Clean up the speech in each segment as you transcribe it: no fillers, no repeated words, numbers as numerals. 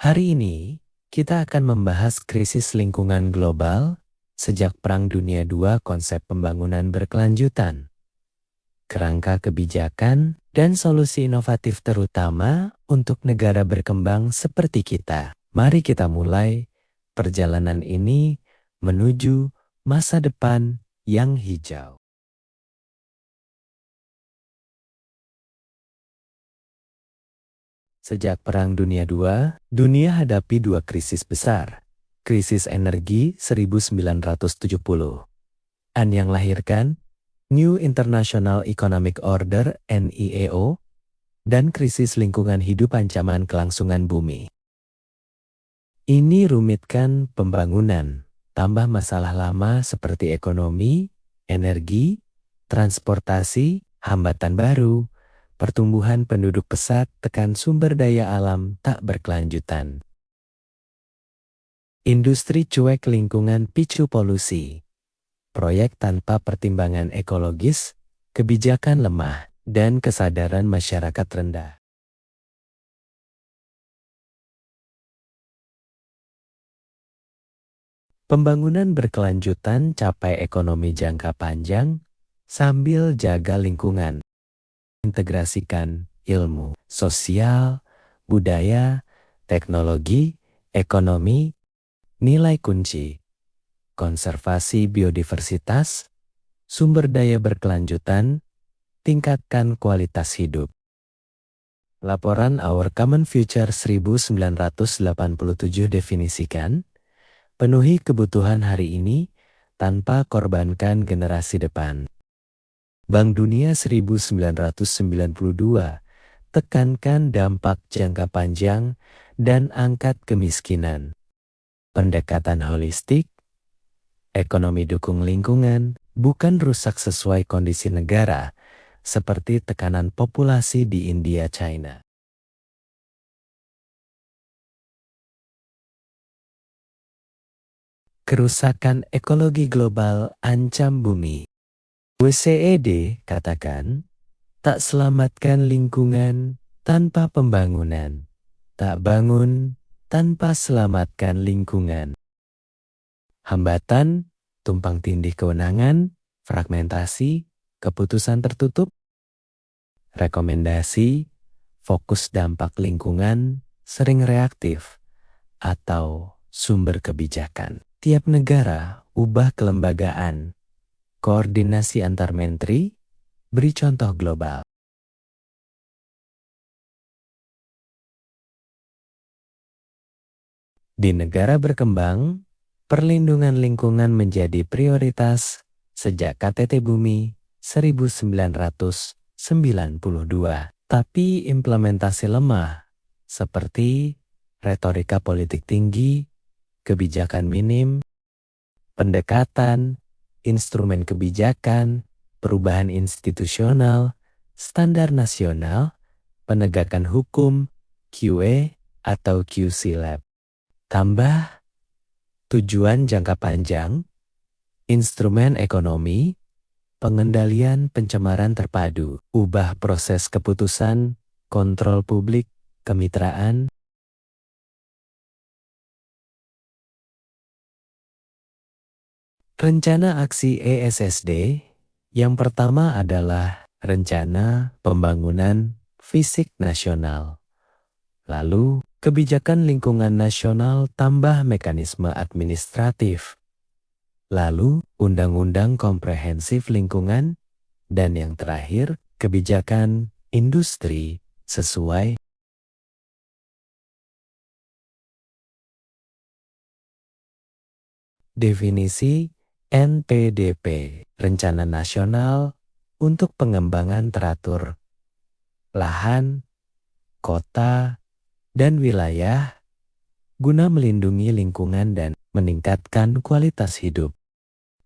Hari ini, kita akan membahas krisis lingkungan global sejak Perang Dunia II, konsep pembangunan berkelanjutan, kerangka kebijakan, dan solusi inovatif terutama untuk negara berkembang seperti kita. Mari kita mulai perjalanan ini menuju masa depan yang hijau. Sejak Perang Dunia II, dunia hadapi dua krisis besar. Krisis energi 1970 yang lahirkan New International Economic Order (NIEO) dan krisis lingkungan hidup ancaman kelangsungan bumi. Ini rumitkan pembangunan, tambah masalah lama seperti ekonomi, energi, transportasi, hambatan baru, pertumbuhan penduduk pesat, tekan sumber daya alam tak berkelanjutan. Industri cuek lingkungan picu polusi. Proyek tanpa pertimbangan ekologis, kebijakan lemah, dan kesadaran masyarakat rendah. Pembangunan berkelanjutan capai ekonomi jangka panjang sambil jaga lingkungan. Integrasikan ilmu, sosial, budaya, teknologi, ekonomi, nilai kunci, konservasi biodiversitas, sumber daya berkelanjutan, tingkatkan kualitas hidup. Laporan Our Common Future 1987 definisikan, penuhi kebutuhan hari ini tanpa korbankan generasi depan. Bank Dunia 1992 tekankan dampak jangka panjang dan angkat kemiskinan. Pendekatan holistik, ekonomi dukung lingkungan, bukan rusak sesuai kondisi negara, seperti tekanan populasi di India, China. Kerusakan ekologi global ancam bumi. WCED katakan, tak selamatkan lingkungan tanpa pembangunan, tak bangun tanpa selamatkan lingkungan. Hambatan, tumpang tindih kewenangan, fragmentasi, keputusan tertutup. Rekomendasi, fokus dampak lingkungan, sering reaktif, atau sumber kebijakan. Tiap negara ubah kelembagaan, koordinasi antar menteri, beri contoh global. Di negara berkembang, perlindungan lingkungan menjadi prioritas sejak KTT Bumi 1992. Tapi implementasi lemah, seperti retorika politik tinggi, kebijakan minim, pendekatan, instrumen kebijakan, perubahan institusional, standar nasional, penegakan hukum, QA atau QC Lab. Tambah tujuan jangka panjang, instrumen ekonomi, pengendalian pencemaran terpadu, ubah proses keputusan, kontrol publik, kemitraan. Rencana aksi ESSD yang pertama adalah Rencana Pembangunan Fisik Nasional. Lalu, kebijakan lingkungan nasional tambah mekanisme administratif. Lalu, Undang-Undang Komprehensif Lingkungan. Dan yang terakhir, kebijakan industri sesuai. Definisi NPDP, Rencana Nasional untuk Pengembangan Teratur Lahan, Kota, dan Wilayah guna melindungi lingkungan dan meningkatkan kualitas hidup.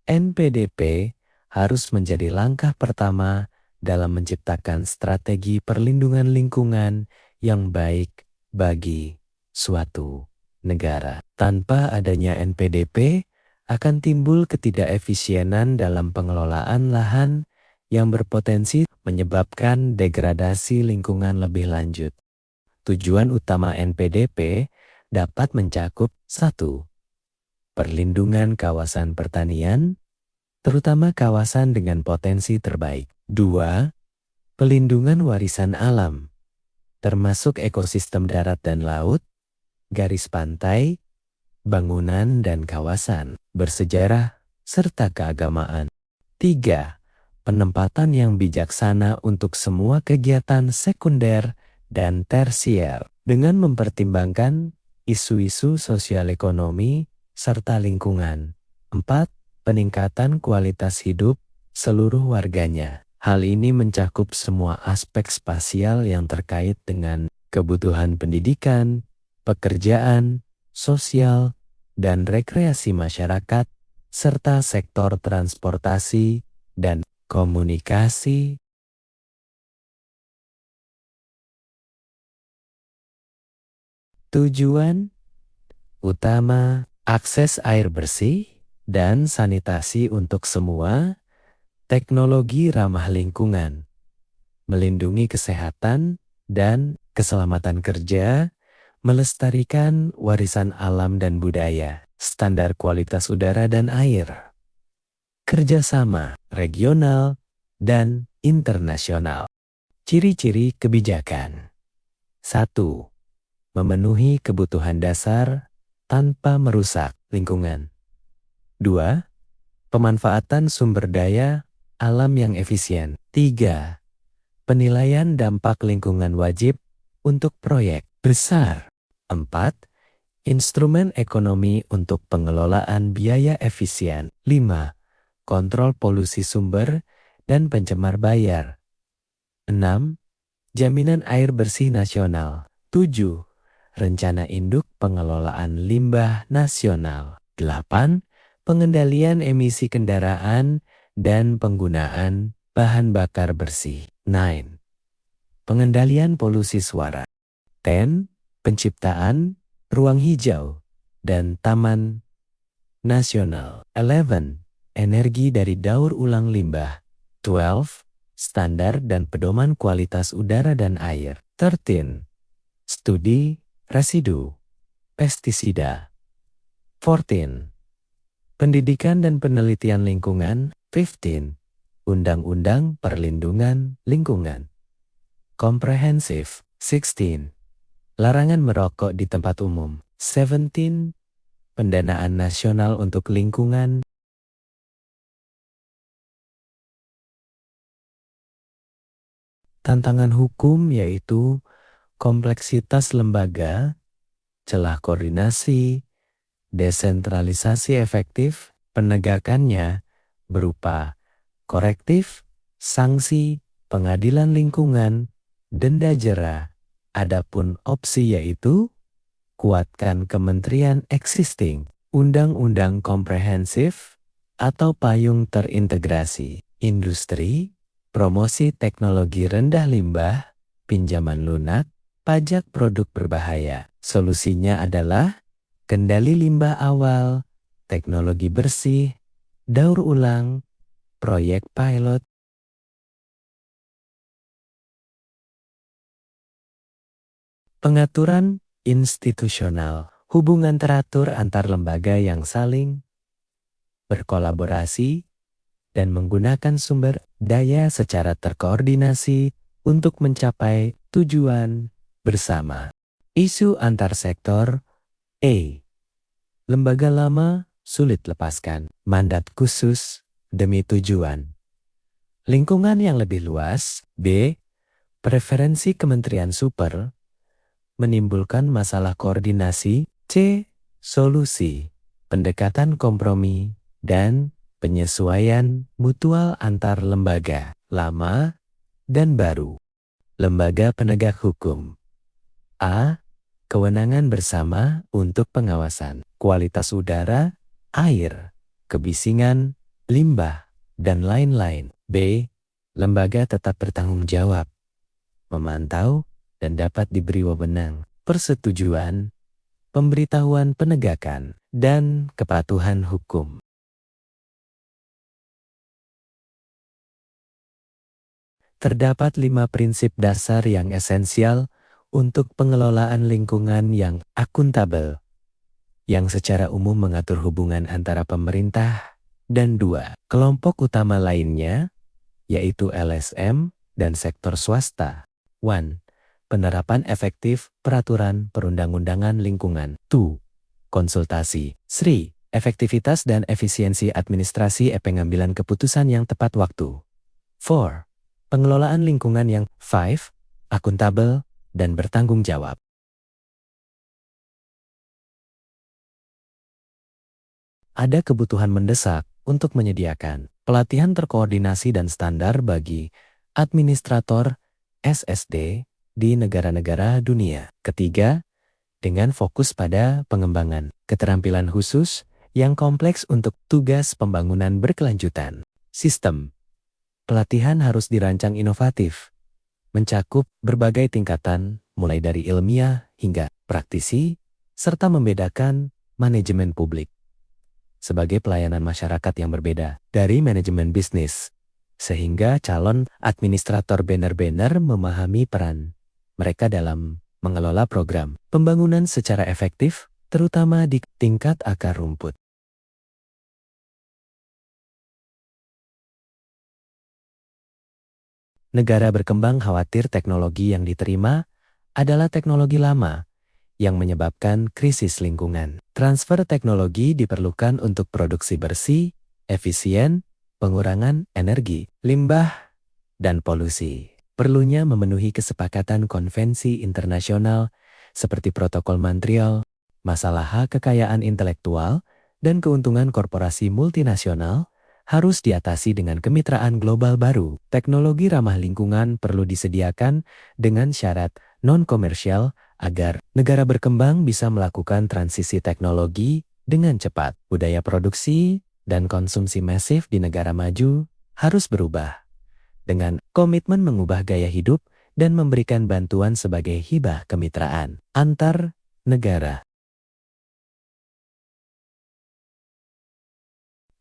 NPDP harus menjadi langkah pertama dalam menciptakan strategi perlindungan lingkungan yang baik bagi suatu negara. Tanpa adanya NPDP, akan timbul ketidakefisienan dalam pengelolaan lahan yang berpotensi menyebabkan degradasi lingkungan lebih lanjut. Tujuan utama NPDP dapat mencakup 1. Perlindungan kawasan pertanian, terutama kawasan dengan potensi terbaik. 2. Pelindungan warisan alam, termasuk ekosistem darat dan laut, garis pantai, bangunan dan kawasan bersejarah, serta keagamaan. 3. Penempatan yang bijaksana untuk semua kegiatan sekunder dan tersier dengan mempertimbangkan isu-isu sosial ekonomi serta lingkungan. 4. Peningkatan kualitas hidup seluruh warganya. Hal ini mencakup semua aspek spasial yang terkait dengan kebutuhan pendidikan, pekerjaan, sosial, dan rekreasi masyarakat, serta sektor transportasi dan komunikasi. Tujuan utama, akses air bersih dan sanitasi untuk semua, teknologi ramah lingkungan, melindungi kesehatan dan keselamatan kerja, melestarikan warisan alam dan budaya, standar kualitas udara dan air, kerjasama regional dan internasional. Ciri-ciri kebijakan. 1. Memenuhi kebutuhan dasar tanpa merusak lingkungan. 2. Pemanfaatan sumber daya alam yang efisien. 3. Penilaian dampak lingkungan wajib untuk proyek besar. 4. Instrumen ekonomi untuk pengelolaan biaya efisien. 5. Kontrol polusi sumber dan pencemar bayar. 6. Jaminan air bersih nasional. 7. Rencana induk pengelolaan limbah nasional. 8. Pengendalian emisi kendaraan dan penggunaan bahan bakar bersih. 9. Pengendalian polusi suara. 10. Penciptaan ruang hijau dan taman nasional. 11. Energi dari daur ulang limbah. 12. Standar dan pedoman kualitas udara dan air. 13. Studi residu pestisida. 14. Pendidikan dan penelitian lingkungan. 15. Undang-undang perlindungan lingkungan komprehensif. 16. Larangan merokok di tempat umum. 17. Pendanaan nasional untuk lingkungan. Tantangan hukum yaitu kompleksitas lembaga, celah koordinasi, desentralisasi efektif, penegakannya berupa korektif, sanksi, pengadilan lingkungan, denda jera. Adapun opsi yaitu kuatkan kementerian existing, undang-undang komprehensif, atau payung terintegrasi, industri, promosi teknologi rendah limbah, pinjaman lunak, pajak produk berbahaya. Solusinya adalah kendali limbah awal, teknologi bersih, daur ulang, proyek pilot. Pengaturan institusional, hubungan teratur antar lembaga yang saling berkolaborasi dan menggunakan sumber daya secara terkoordinasi untuk mencapai tujuan bersama. Isu antar sektor. Lembaga lama sulit lepaskan mandat khusus demi tujuan lingkungan yang lebih luas. B. Preferensi kementerian super menimbulkan masalah koordinasi. C. Solusi, pendekatan kompromi, dan penyesuaian mutual antar lembaga lama dan baru. Lembaga penegak hukum. A. Kewenangan bersama untuk pengawasan kualitas udara, air, kebisingan, limbah, dan lain-lain. B. Lembaga tetap bertanggung jawab, memantau, dan dapat diberi wewenang persetujuan, pemberitahuan penegakan, dan kepatuhan hukum. Terdapat 5 prinsip dasar yang esensial Untuk pengelolaan lingkungan yang akuntabel, yang secara umum mengatur hubungan antara pemerintah dan dua kelompok utama lainnya, yaitu LSM dan sektor swasta. 1. Penerapan efektif peraturan perundang-undangan lingkungan. 2. Konsultasi. 3. Efektivitas dan efisiensi administrasi pengambilan keputusan yang tepat waktu. 4. Pengelolaan lingkungan yang 5. Akuntabel dan bertanggung jawab. Ada kebutuhan mendesak untuk menyediakan pelatihan terkoordinasi dan standar bagi administrator SSD di negara-negara dunia. Ketiga, dengan fokus pada pengembangan keterampilan khusus yang kompleks untuk tugas pembangunan berkelanjutan. Sistem pelatihan harus dirancang inovatif, mencakup berbagai tingkatan mulai dari ilmiah hingga praktisi, serta membedakan manajemen publik sebagai pelayanan masyarakat yang berbeda dari manajemen bisnis, sehingga calon administrator benar-benar memahami peran mereka dalam mengelola program pembangunan secara efektif, terutama di tingkat akar rumput. Negara berkembang khawatir teknologi yang diterima adalah teknologi lama yang menyebabkan krisis lingkungan. Transfer teknologi diperlukan untuk produksi bersih, efisien, pengurangan energi, limbah, dan polusi. Perlunya memenuhi kesepakatan konvensi internasional seperti Protokol Montreal, masalah hak kekayaan intelektual, dan keuntungan korporasi multinasional harus diatasi dengan kemitraan global baru. Teknologi ramah lingkungan perlu disediakan dengan syarat non-komersial agar negara berkembang bisa melakukan transisi teknologi dengan cepat. Budaya produksi dan konsumsi masif di negara maju harus berubah dengan komitmen mengubah gaya hidup dan memberikan bantuan sebagai hibah kemitraan antar negara.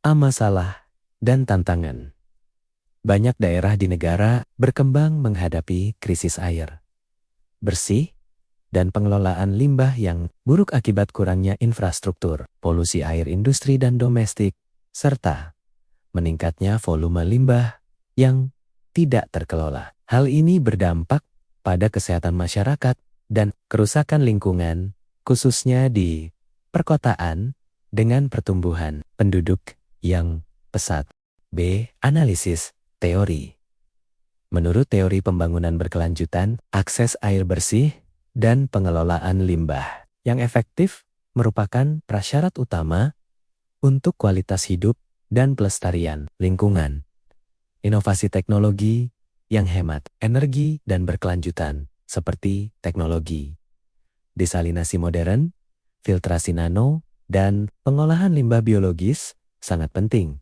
Masalah dan tantangan. Banyak daerah di negara berkembang menghadapi krisis air bersih dan pengelolaan limbah yang buruk akibat kurangnya infrastruktur, polusi air industri dan domestik, serta meningkatnya volume limbah yang tidak terkelola. Hal ini berdampak pada kesehatan masyarakat dan kerusakan lingkungan, khususnya di perkotaan dengan pertumbuhan penduduk yang pesat. B. Analisis teori. Menurut teori pembangunan berkelanjutan, akses air bersih dan pengelolaan limbah yang efektif merupakan prasyarat utama untuk kualitas hidup dan pelestarian lingkungan. Inovasi teknologi yang hemat energi dan berkelanjutan seperti teknologi desalinasi modern, filtrasi nano, dan pengolahan limbah biologis sangat penting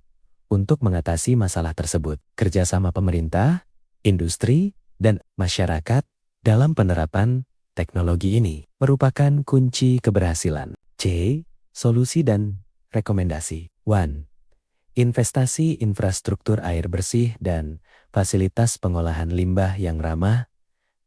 untuk mengatasi masalah tersebut. Kerjasama pemerintah, industri, dan masyarakat dalam penerapan teknologi ini merupakan kunci keberhasilan. C. Solusi dan rekomendasi. 1. Investasi infrastruktur air bersih dan fasilitas pengolahan limbah yang ramah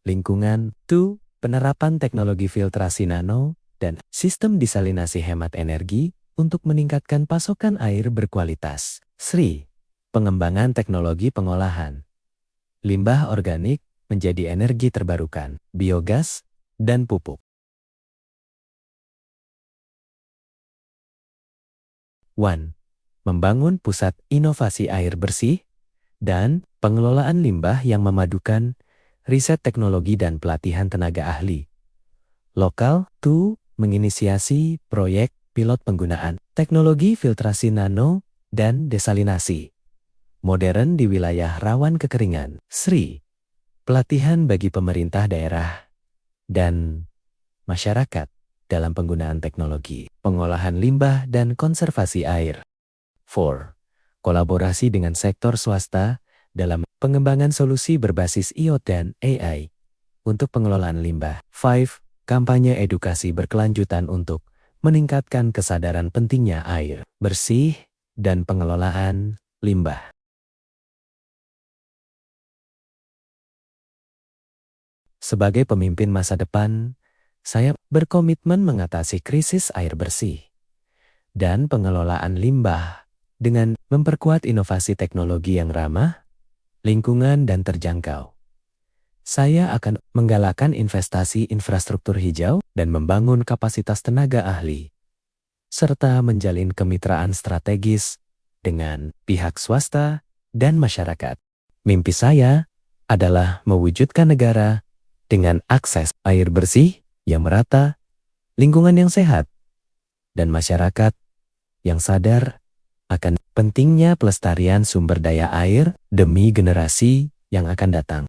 lingkungan. 2. Penerapan teknologi filtrasi nano dan sistem desalinasi hemat energi untuk meningkatkan pasokan air berkualitas. 3. Pengembangan teknologi pengolahan limbah organik menjadi energi terbarukan, biogas, dan pupuk. 1. Membangun pusat inovasi air bersih dan pengelolaan limbah yang memadukan riset teknologi dan pelatihan tenaga ahli lokal. 2. Menginisiasi proyek pilot penggunaan teknologi filtrasi nano dan desalinasi modern di wilayah rawan kekeringan. 3. Pelatihan bagi pemerintah daerah dan masyarakat dalam penggunaan teknologi pengolahan limbah dan konservasi air. 4. Kolaborasi dengan sektor swasta dalam pengembangan solusi berbasis IoT dan AI untuk pengelolaan limbah. 5. Kampanye edukasi berkelanjutan untuk meningkatkan kesadaran pentingnya air bersih dan pengelolaan limbah. Sebagai pemimpin masa depan, saya berkomitmen mengatasi krisis air bersih dan pengelolaan limbah dengan memperkuat inovasi teknologi yang ramah, lingkungan, dan terjangkau. Saya akan menggalakkan investasi infrastruktur hijau dan membangun kapasitas tenaga ahli, serta menjalin kemitraan strategis dengan pihak swasta dan masyarakat. Mimpi saya adalah mewujudkan negara dengan akses air bersih yang merata, lingkungan yang sehat, dan masyarakat yang sadar akan pentingnya pelestarian sumber daya air demi generasi yang akan datang.